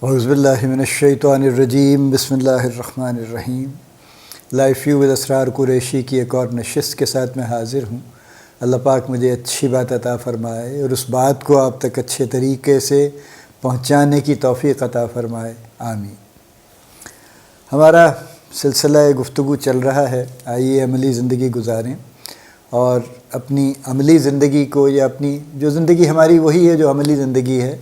اعوذ باللہ من الشیطان الرجیم، بسم اللہ الرحمن الرحیم۔ لائف ویو ود اسرار قریشی کی ایک اور نشست کے ساتھ میں حاضر ہوں۔ اللہ پاک مجھے اچھی بات عطا فرمائے اور اس بات کو آپ تک اچھے طریقے سے پہنچانے کی توفیق عطا فرمائے، آمین۔ ہمارا سلسلہ گفتگو چل رہا ہے، آئیے عملی زندگی گزاریں، اور اپنی عملی زندگی کو یا اپنی جو زندگی ہماری وہی ہے جو عملی زندگی ہے،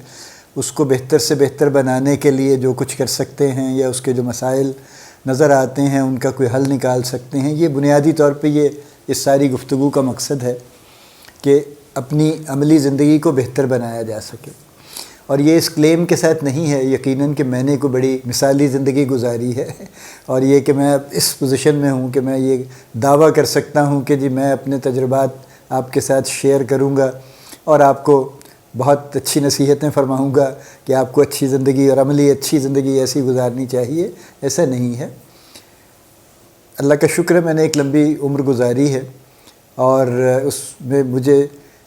اس کو بہتر سے بہتر بنانے کے لیے جو کچھ کر سکتے ہیں یا اس کے جو مسائل نظر آتے ہیں ان کا کوئی حل نکال سکتے ہیں، یہ بنیادی طور پہ یہ اس ساری گفتگو کا مقصد ہے کہ اپنی عملی زندگی کو بہتر بنایا جا سکے۔ اور یہ اس کلیم کے ساتھ نہیں ہے یقیناً کہ میں نے کوئی بڑی مثالی زندگی گزاری ہے، اور یہ کہ میں اب اس پوزیشن میں ہوں کہ میں یہ دعویٰ کر سکتا ہوں کہ جی میں اپنے تجربات آپ کے ساتھ شیئر کروں گا اور آپ کو بہت اچھی نصیحتیں فرماؤں گا کہ آپ کو اچھی زندگی اور عملی اچھی زندگی ایسی گزارنی چاہیے، ایسا نہیں ہے۔ اللہ کا شکر ہے میں نے ایک لمبی عمر گزاری ہے، اور اس میں مجھے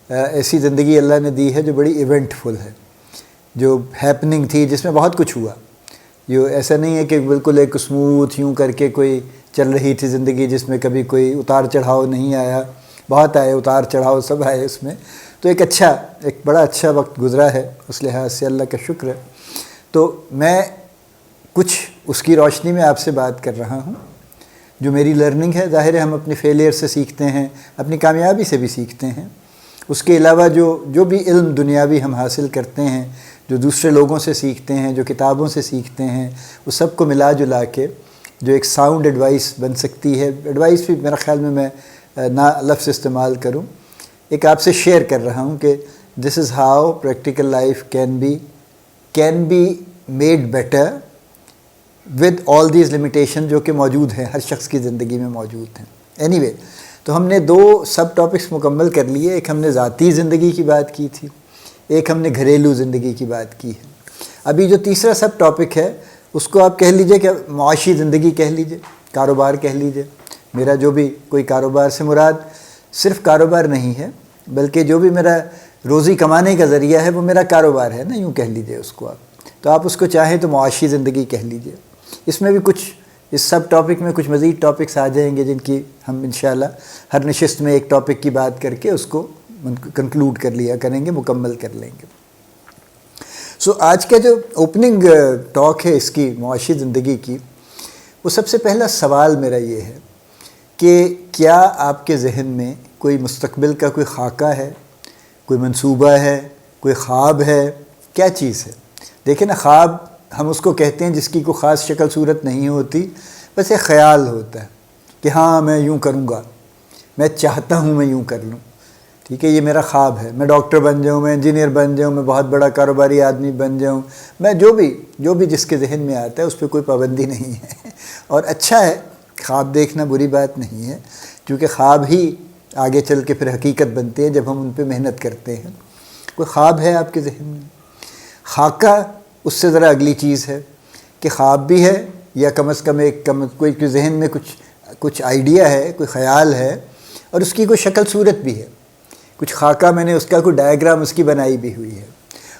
ایسی زندگی اللہ نے دی ہے جو بڑی ایونٹ فل ہے، جو ہیپننگ تھی، جس میں بہت کچھ ہوا۔ یہ ایسا نہیں ہے کہ بالکل ایک اسموتھ یوں کر کے کوئی چل رہی تھی زندگی جس میں کبھی کوئی اتار چڑھاؤ نہیں آیا، بہت آئے اتار چڑھاؤ، سب آئے اس میں۔ تو ایک بڑا اچھا وقت گزرا ہے، اس لحاظ سے اللہ کا شکر ہے۔ تو میں کچھ اس کی روشنی میں آپ سے بات کر رہا ہوں جو میری لرننگ ہے۔ ظاہر ہے ہم اپنی فیلئر سے سیکھتے ہیں، اپنی کامیابی سے بھی سیکھتے ہیں۔ اس کے علاوہ جو بھی علم دنیاوی ہم حاصل کرتے ہیں، جو دوسرے لوگوں سے سیکھتے ہیں، جو کتابوں سے سیکھتے ہیں، وہ سب کو ملا جلا کے جو ایک ساؤنڈ ایڈوائس بن سکتی ہے، ایڈوائس بھی میرا خیال میں نہ لفظ استعمال کروں، ایک آپ سے شیئر کر رہا ہوں کہ this is how practical life can be made better with all these limitation جو کہ موجود ہیں، ہر شخص کی زندگی میں موجود ہیں۔ اینی وے، تو ہم نے 2 سب ٹاپکس مکمل کر لیے۔ ایک ہم نے ذاتی زندگی کی بات کی تھی، ایک ہم نے گھریلو زندگی کی بات کی ہے۔ ابھی جو تیسرا سب ٹاپک ہے اس کو آپ کہہ لیجئے کہ معاشی زندگی کہہ لیجئے، کاروبار کہہ لیجئے۔ میرا جو بھی کوئی کاروبار سے مراد صرف کاروبار نہیں ہے، بلکہ جو بھی میرا روزی کمانے کا ذریعہ ہے وہ میرا کاروبار ہے نا، یوں کہہ لیجئے اس کو آپ۔ تو آپ اس کو چاہیں تو معاشی زندگی کہہ لیجئے۔ اس میں بھی کچھ اس سب ٹاپک میں کچھ مزید ٹاپکس آ جائیں گے جن کی ہم انشاءاللہ ہر نشست میں ایک ٹاپک کی بات کر کے اس کو کنکلوڈ کر لیا کریں گے، مکمل کر لیں گے۔ سو آج کا جو اوپننگ ٹاک ہے اس کی معاشی زندگی کی، وہ سب سے پہلا سوال میرا یہ ہے کہ کیا آپ کے ذہن میں کوئی مستقبل کا کوئی خاکہ ہے، کوئی منصوبہ ہے، کوئی خواب ہے؟ کیا چیز ہے؟ دیکھیں نا، خواب ہم اس کو کہتے ہیں جس کی کوئی خاص شکل صورت نہیں ہوتی، بس ایک خیال ہوتا ہے کہ ہاں میں یوں کروں گا، میں چاہتا ہوں میں یوں کر لوں، ٹھیک ہے، یہ میرا خواب ہے، میں ڈاکٹر بن جاؤں، میں انجینئر بن جاؤں، میں بہت بڑا کاروباری آدمی بن جاؤں، میں جو بھی جس کے ذہن میں آتا ہے اس پہ کوئی پابندی نہیں ہے۔ اور اچھا ہے، خواب دیکھنا بری بات نہیں ہے، کیونکہ خواب ہی آگے چل کے پھر حقیقت بنتے ہیں جب ہم ان پہ محنت کرتے ہیں۔ کوئی خواب ہے آپ کے ذہن میں؟ خاکہ اس سے ذرا اگلی چیز ہے کہ خواب بھی ہے، یا کم از کم کوئی ذہن میں کچھ آئیڈیا ہے، کوئی خیال ہے، اور اس کی کوئی شکل صورت بھی ہے، کچھ خاکہ میں نے اس کا کوئی ڈائیگرام اس کی بنائی بھی ہوئی ہے،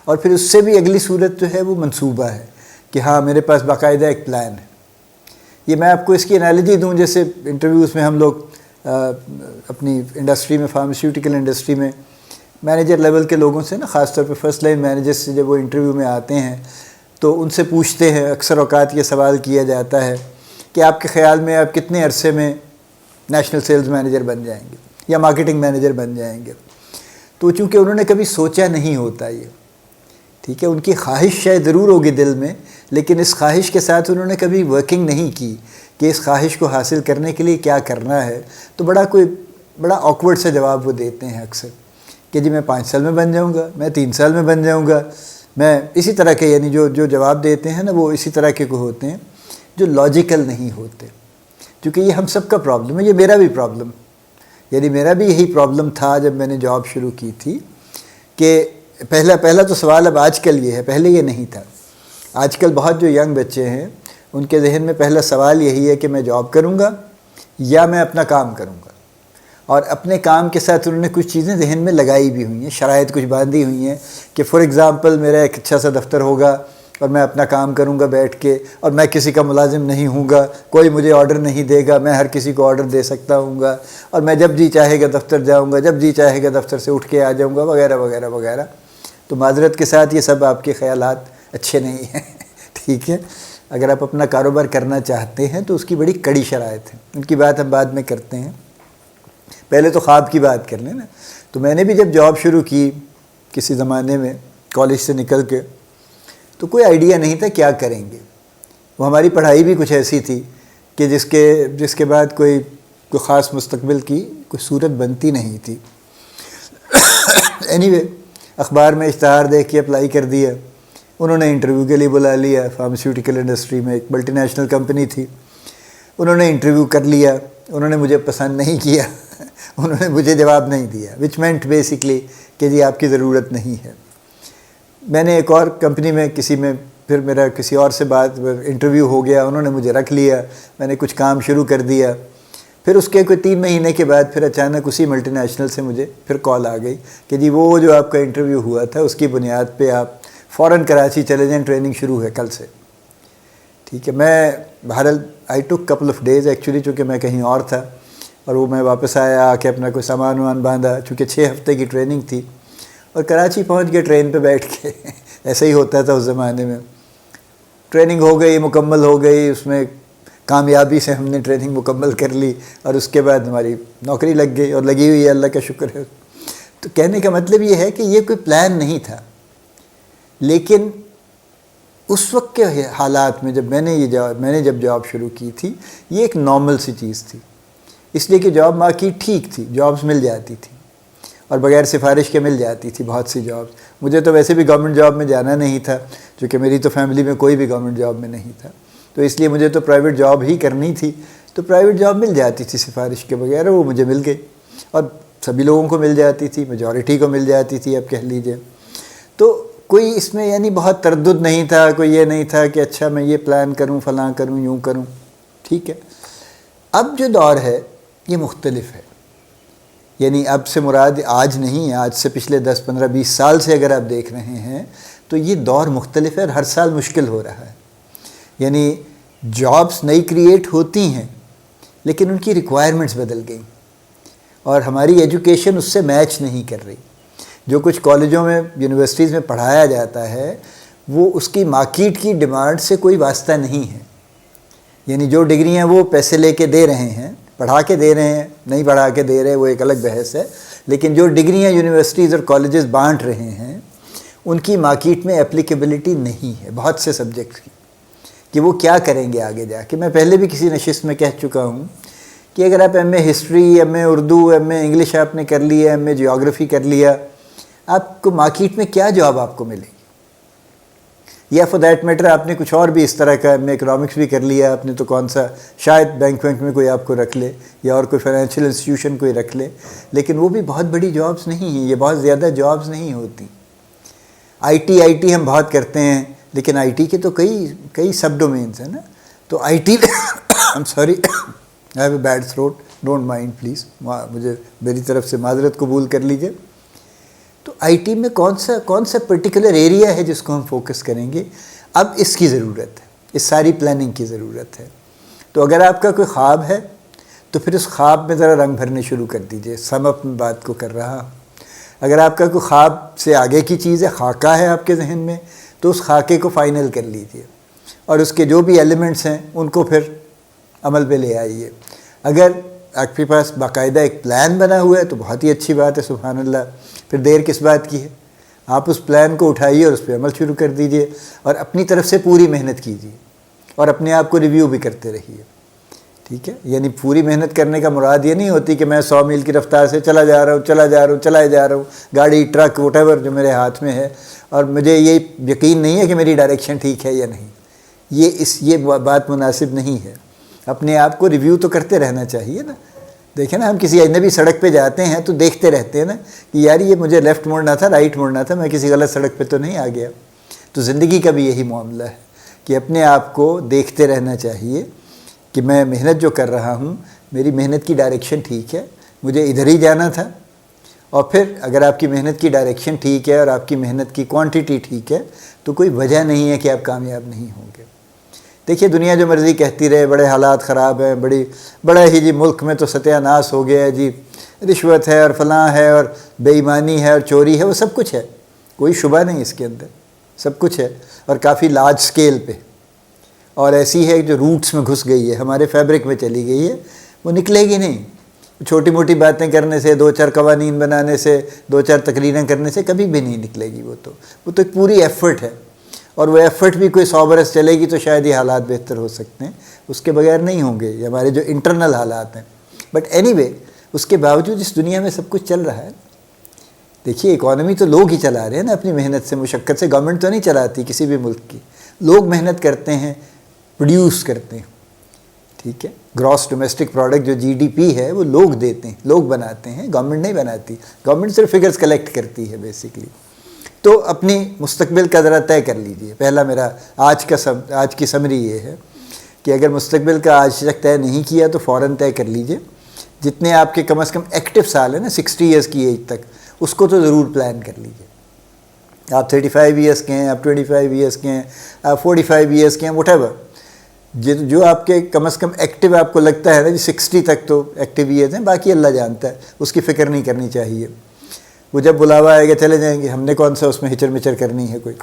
اور پھر اس سے بھی اگلی صورت جو ہے وہ منصوبہ ہے کہ ہاں میرے پاس باقاعدہ ایک پلان ہے۔ یہ میں آپ کو اس کی انالوجی دوں، جیسے انٹرویوز میں ہم لوگ اپنی انڈسٹری میں، فارماسیوٹیکل انڈسٹری میں مینیجر لیول کے لوگوں سے نا، خاص طور پہ فرسٹ لائن مینیجر سے جب وہ انٹرویو میں آتے ہیں تو ان سے پوچھتے ہیں، اکثر اوقات یہ سوال کیا جاتا ہے کہ آپ کے خیال میں آپ کتنے عرصے میں نیشنل سیلز مینیجر بن جائیں گے یا مارکیٹنگ مینیجر بن جائیں گے؟ تو چونکہ انہوں نے کبھی سوچا نہیں ہوتا یہ، ٹھیک ہے، ان کی خواہش شاید ضرور ہوگی دل میں، لیکن اس خواہش کے ساتھ انہوں نے کبھی ورکنگ نہیں کی کہ اس خواہش کو حاصل کرنے کے لیے کیا کرنا ہے۔ تو بڑا آکورڈ سا جواب وہ دیتے ہیں اکثر کہ جی میں 5 سال میں بن جاؤں گا، میں 3 سال میں بن جاؤں گا، میں اسی طرح کے، یعنی جو جواب دیتے ہیں نا وہ اسی طرح کے کو ہوتے ہیں جو لاجیکل نہیں ہوتے۔ کیونکہ یہ ہم سب کا پرابلم ہے، یہ میرا بھی پرابلم، یعنی میرا بھی یہی پرابلم تھا جب میں نے جاب شروع کی تھی کہ پہلا تو سوال اب آج کل یہ ہے، پہلے یہ نہیں تھا۔ آج کل بہت جو ینگ بچے ہیں ان کے ذہن میں پہلا سوال یہی ہے کہ میں جاب کروں گا یا میں اپنا کام کروں گا، اور اپنے کام کے ساتھ انہوں نے کچھ چیزیں ذہن میں لگائی بھی ہوئی ہیں، شرائط کچھ باندھی ہوئی ہیں کہ فار ایگزامپل میرا ایک اچھا سا دفتر ہوگا، اور میں اپنا کام کروں گا بیٹھ کے، اور میں کسی کا ملازم نہیں ہوں گا، کوئی مجھے آرڈر نہیں دے گا، میں ہر کسی کو آرڈر دے سکتا ہوں گا، اور میں جب جی چاہے گا دفتر جاؤں گا، جب جی چاہے گا دفتر سے اٹھ کے آ جاؤں گا، وغیرہ وغیرہ وغیرہ۔ تو معذرت کے ساتھ یہ سب آپ کے خیالات اچھے نہیں ہیں، ٹھیک ہے۔ اگر آپ اپنا کاروبار کرنا چاہتے ہیں تو اس کی بڑی کڑی شرائط ہیں، ان کی بات ہم بعد میں کرتے ہیں، پہلے تو خواب کی بات کر لیں نا۔ تو میں نے بھی جب جاب شروع کی کسی زمانے میں کالج سے نکل کے، تو کوئی آئیڈیا نہیں تھا کیا کریں گے۔ وہ ہماری پڑھائی بھی کچھ ایسی تھی کہ جس کے بعد کوئی خاص مستقبل کی کوئی صورت بنتی نہیں تھی۔ اینی وے، اخبار میں اشتہار دیکھ کے اپلائی کر دیا، انہوں نے انٹرویو کے لیے بلا لیا۔ فارماسیوٹیکل انڈسٹری میں ایک ملٹی نیشنل کمپنی تھی، انہوں نے انٹرویو کر لیا، انہوں نے مجھے پسند نہیں کیا، انہوں نے مجھے جواب نہیں دیا، وچ مینٹ بیسکلی کہ جی آپ کی ضرورت نہیں ہے۔ میں نے ایک اور کمپنی میں پھر میرا کسی اور سے بات انٹرویو ہو گیا، انہوں نے مجھے رکھ لیا، میں نے کچھ کام شروع کر دیا۔ پھر اس کے کوئی 3 مہینے کے بعد پھر اچانک اسی ملٹی نیشنل سے مجھے پھر کال آ گئی کہ جی وہ جو آپ کا انٹرویو ہوا تھا اس کی بنیاد پہ آپ فوراً کراچی چلے جائیں، ٹریننگ شروع ہے کل سے، ٹھیک ہے۔ میں بہرحال آئی ٹک کپل آف ڈیز ایکچولی، چونکہ میں کہیں اور تھا، اور وہ میں واپس آیا، آ کے اپنا کوئی سامان وامان باندھا، چونکہ 6 ہفتے کی ٹریننگ تھی، اور کراچی پہنچ گئے ٹرین پہ بیٹھ کے۔ ایسا ہی ہوتا تھا اس زمانے میں۔ ٹریننگ ہو گئی، مکمل ہو گئی، اس میں کامیابی سے ہم نے ٹریننگ مکمل کر لی، اور اس کے بعد ہماری نوکری لگ گئی، اور لگی ہوئی ہے، اللہ کا شکر ہے۔ تو کہنے کا مطلب یہ ہے کہ یہ کوئی پلان نہیں تھا، لیکن اس وقت کے حالات میں جب میں نے جب جاب شروع کی تھی، یہ ایک نارمل سی چیز تھی، اس لیے کہ جاب مارکیٹ ٹھیک تھی، جابز مل جاتی تھی، اور بغیر سفارش کے مل جاتی تھی بہت سی جابز۔ مجھے تو ویسے بھی گورنمنٹ جاب میں جانا نہیں تھا، چونکہ میری تو فیملی میں کوئی بھی گورنمنٹ جاب میں نہیں تھا، تو اس لیے مجھے تو پرائیویٹ جاب ہی کرنی تھی۔ تو پرائیویٹ جاب مل جاتی تھی سفارش کے بغیر، وہ مجھے مل گئی، اور سبھی لوگوں کو مل جاتی تھی، میجورٹی کو مل جاتی تھی اب کہہ لیجئے۔ تو کوئی اس میں یعنی بہت تردد نہیں تھا، کوئی یہ نہیں تھا کہ اچھا میں یہ پلان کروں، فلاں کروں، یوں کروں، ٹھیک ہے۔ اب جو دور ہے یہ مختلف ہے، یعنی اب سے مراد آج نہیں ہے، آج سے پچھلے 10 15 20 سال سے اگر آپ دیکھ رہے ہیں تو یہ دور مختلف ہے، اور ہر سال مشکل ہو رہا ہے۔ یعنی جابس نئی کریٹ ہوتی ہیں، لیکن ان کی ریکوائرمنٹس بدل گئیں، اور ہماری ایجوکیشن اس سے میچ نہیں کر رہی۔ جو کچھ کالجوں میں، یونیورسٹیز میں پڑھایا جاتا ہے، وہ اس کی مارکیٹ کی ڈیمانڈ سے کوئی واسطہ نہیں ہے۔ یعنی جو ڈگریاں وہ پیسے لے کے دے رہے ہیں، پڑھا کے دے رہے ہیں، نہیں پڑھا کے دے رہے، وہ ایک الگ بحث ہے، لیکن جو ڈگریاں یونیورسٹیز اور کالجز بانٹ رہے ہیں، ان کی مارکیٹ میں اپلیکیبلٹی نہیں ہے بہت سے سبجیکٹس کی، کہ وہ کیا کریں گے آگے جا کے۔ میں پہلے بھی کسی نشست میں کہہ چکا ہوں کہ اگر آپ M a history, M a Urdu, M A English آپ نے کر لیا، ایم اے جیوگرافی کر لیا، آپ کو مارکیٹ میں کیا جاب آپ کو ملے گی؟ یا فور دیٹ میٹر آپ نے کچھ اور بھی اس طرح کا، ایم اے اکنامکس بھی کر لیا آپ نے، تو کون سا، شاید بینک میں کوئی آپ کو رکھ لے، یا اور کوئی فائنینشیل انسٹیٹیوشن کوئی رکھ لے، لیکن وہ بھی بہت بڑی جابز نہیں ہیں، یہ بہت زیادہ جابز نہیں ہوتی۔ آئی ٹی ہم بہت کرتے ہیں، لیکن آئی ٹی کے تو کئی سب ڈومینز ہیں نا۔ تو I T I'm sorry, I have a bad throat, don't mind please، مجھے میری طرف سے معذرت قبول کر لیجئے۔ تو آئی ٹی میں کون سا پرٹیکولر ایریا ہے جس کو ہم فوکس کریں گے؟ اب اس کی ضرورت ہے، اس ساری پلاننگ کی ضرورت ہے۔ تو اگر آپ کا کوئی خواب ہے تو پھر اس خواب میں ذرا رنگ بھرنے شروع کر دیجئے۔ سم اپ میں بات کو کر رہا ہوں۔ اگر آپ کا کوئی خواب سے آگے کی چیز ہے، خاکہ ہے آپ کے ذہن میں، تو اس خاکے کو فائنل کر لیجئے، اور اس کے جو بھی ایلیمنٹس ہیں ان کو پھر عمل پہ لے آئیے۔ اگر آپ کے پاس باقاعدہ ایک پلان بنا ہوا ہے تو بہت ہی اچھی بات ہے، سبحان اللہ، پھر دیر کس بات کی ہے؟ آپ اس پلان کو اٹھائیے اور اس پہ عمل شروع کر دیجئے، اور اپنی طرف سے پوری محنت کیجیے، اور اپنے آپ کو ریویو بھی کرتے رہیے، ٹھیک ہے۔ یعنی پوری محنت کرنے کا مراد یہ نہیں ہوتی کہ میں 100 میل کی رفتار سے چلا جا رہا ہوں، گاڑی، ٹرک، وٹ ایور جو میرے ہاتھ میں ہے، اور مجھے یہ یقین نہیں ہے کہ میری ڈائریکشن ٹھیک ہے یا نہیں۔ یہ بات مناسب نہیں ہے۔ اپنے آپ کو ریویو تو کرتے رہنا چاہیے نا۔ دیکھیں نا، ہم کسی اجنبی سڑک پہ جاتے ہیں تو دیکھتے رہتے ہیں نا کہ یار یہ مجھے لیفٹ موڑنا تھا، رائٹ موڑنا تھا، میں کسی غلط سڑک پہ تو نہیں آ گیا۔ تو زندگی کا بھی یہی معاملہ ہے کہ اپنے آپ کو دیکھتے رہنا چاہیے کہ میں محنت جو کر رہا ہوں، میری محنت کی ڈائریکشن ٹھیک ہے، مجھے ادھر ہی جانا تھا، اور پھر اگر آپ کی محنت کی ڈائریکشن ٹھیک ہے اور آپ کی محنت کی کوانٹٹی ٹھیک ہے تو کوئی وجہ نہیں ہے کہ آپ کامیاب نہیں ہوں گے۔ دیکھیے دنیا جو مرضی کہتی رہے بڑے حالات خراب ہیں، بڑا ہی جی ملک میں تو ستیہ ناس ہو گیا ہے جی، رشوت ہے اور فلاں ہے اور بے ایمانی ہے اور چوری ہے، وہ سب کچھ ہے، کوئی شبہ نہیں اس کے اندر، سب کچھ ہے اور کافی لارج سکیل پہ، اور ایسی ہے جو روٹس میں گھس گئی ہے، ہمارے فیبرک میں چلی گئی ہے، وہ نکلے گی نہیں۔ چھوٹی موٹی باتیں کرنے سے، دو چار قوانین بنانے سے، دو چار تقریریں کرنے سے کبھی بھی نہیں نکلے گی، وہ تو ایک پوری ایفرٹ ہے، اور وہ ایفرٹ بھی کوئی 100 برس چلے گی تو شاید یہ حالات بہتر ہو سکتے ہیں، اس کے بغیر نہیں ہوں گے، یہ ہمارے جو انٹرنل حالات ہیں۔ بٹ اینی وے، اس کے باوجود اس دنیا میں سب کچھ چل رہا ہے۔ دیکھیے اکانومی تو لوگ ہی چلا رہے ہیں نا اپنی محنت سے، مشقت سے، گورنمنٹ تو نہیں چلاتی کسی بھی ملک کی، لوگ محنت کرتے ہیں، پروڈیوس کرتے ہیں، ٹھیک ہے، گراس ڈومیسٹک پروڈکٹ جو جی ڈی پی ہے وہ لوگ دیتے ہیں، لوگ بناتے ہیں، گورنمنٹ نہیں بناتی، گورنمنٹ صرف فگرز کلیکٹ کرتی ہے بیسیکلی۔ تو اپنی مستقبل کا ذرا طے کر لیجئے۔ پہلا میرا آج کی سمری یہ ہے کہ اگر مستقبل کا آج تک طے نہیں کیا تو فوراً طے کر لیجئے، جتنے آپ کے کم از کم ایکٹیو سال ہیں نا 60 ایئرس کی ایج تک، اس کو تو ضرور پلان کر لیجئے۔ آپ 35 ایئرس کے ہیں، آپ 25 ایئرس کے ہیں، آپ 45 ایئرس کے ہیں، وٹ ایور، جو آپ کے کم از کم ایکٹیو آپ کو لگتا ہے نا جی 60 تک تو ایکٹیو ایئرز ہیں، باقی اللہ جانتا ہے، اس کی فکر نہیں کرنی چاہیے، وہ جب بلاوا آئے گا چلے جائیں گے، ہم نے کون سا اس میں ہچر مچر کرنی ہے کوئی،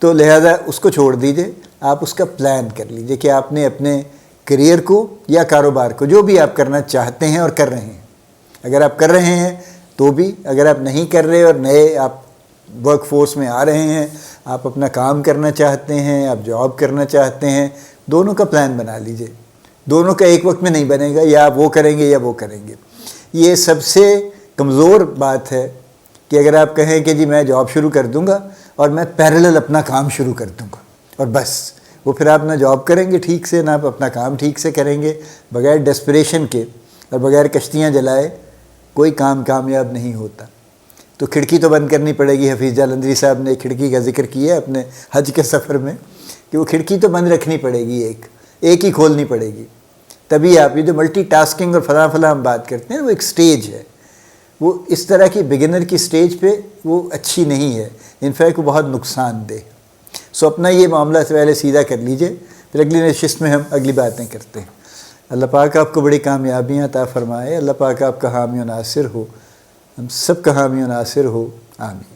تو لہذا اس کو چھوڑ دیجئے، آپ اس کا پلان کر لیجئے کہ آپ نے اپنے کریئر کو یا کاروبار کو، جو بھی آپ کرنا چاہتے ہیں اور کر رہے ہیں، اگر آپ کر رہے ہیں تو بھی، اگر آپ نہیں کر رہے اور نئے آپ ورک فورس میں آ رہے ہیں، آپ اپنا کام کرنا چاہتے ہیں، آپ جاب کرنا چاہتے ہیں، دونوں کا پلان بنا لیجئے۔ دونوں کا ایک وقت میں نہیں بنے گا، یا آپ وہ کریں گے یا وہ کریں گے۔ یہ سب سے کمزور بات ہے کہ اگر آپ کہیں کہ جی میں جاب شروع کر دوں گا اور میں پیرلل اپنا کام شروع کر دوں گا اور بس، وہ پھر آپ نہ جاب کریں گے ٹھیک سے، نہ آپ اپنا کام ٹھیک سے کریں گے، بغیر ڈیسپریشن کے اور بغیر کشتیاں جلائے کوئی کام کامیاب نہیں ہوتا۔ تو کھڑکی تو بند کرنی پڑے گی، حفیظ جالندھری صاحب نے کھڑکی کا ذکر کیا ہے اپنے حج کے سفر میں، کہ وہ کھڑکی تو بند رکھنی پڑے گی، ایک ہی کھولنی پڑے گی، تبھی آپ، یہ جو ملٹی ٹاسکنگ اور فلاں ہم بات کرتے ہیں وہ ایک سٹیج ہے، وہ اس طرح کی بگنر کی سٹیج پہ وہ اچھی نہیں ہے، انفیکٹ وہ بہت نقصان دہ۔ سو اپنا یہ معاملہ سے پہلے سیدھا کر لیجئے، پھر اگلی نشست میں ہم اگلی باتیں کرتے ہیں۔ اللہ پاک آپ کو بڑی کامیابیاں عطا فرمائے، اللہ پاک آپ کا حامی و ناصر ہو، ہم سب کا حامی و ناصر ہو، آمین۔